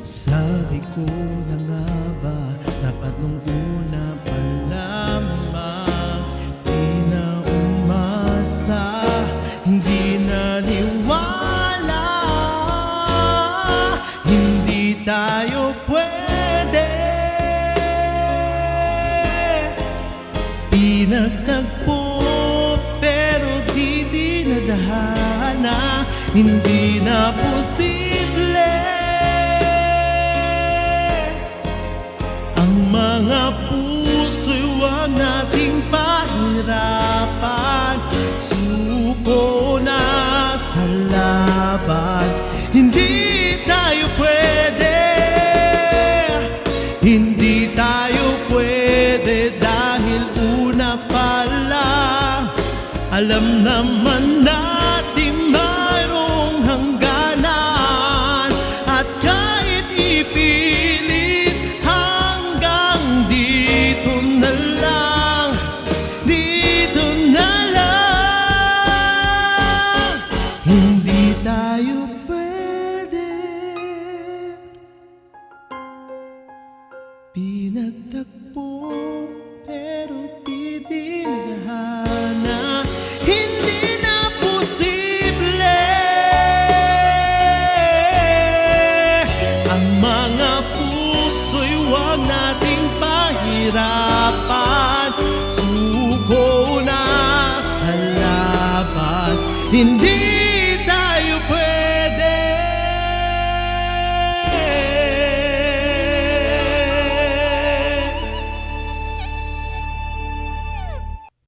Sabi ko na nga ba, dapat nung una pa lamang di na umasa, hindi naniwala. Hindi tayo pwede, pinagtagpo pero di dinadahana. Hindi na posible ang mga puso'y huwag nating pahirapan. Suko na sa laban, hindi tayo pwede, hindi tayo pwede dahil una pa lang alam naman natin mayroong hangganan. At kahit ipilit hanggang dito na lang, dito na lang, hindi tayo pwede. Pinagtagpo pero di dinadahana. Hindi na posible ang mga puso'y huwag nating pahirapan. Suko na sa laban, hindi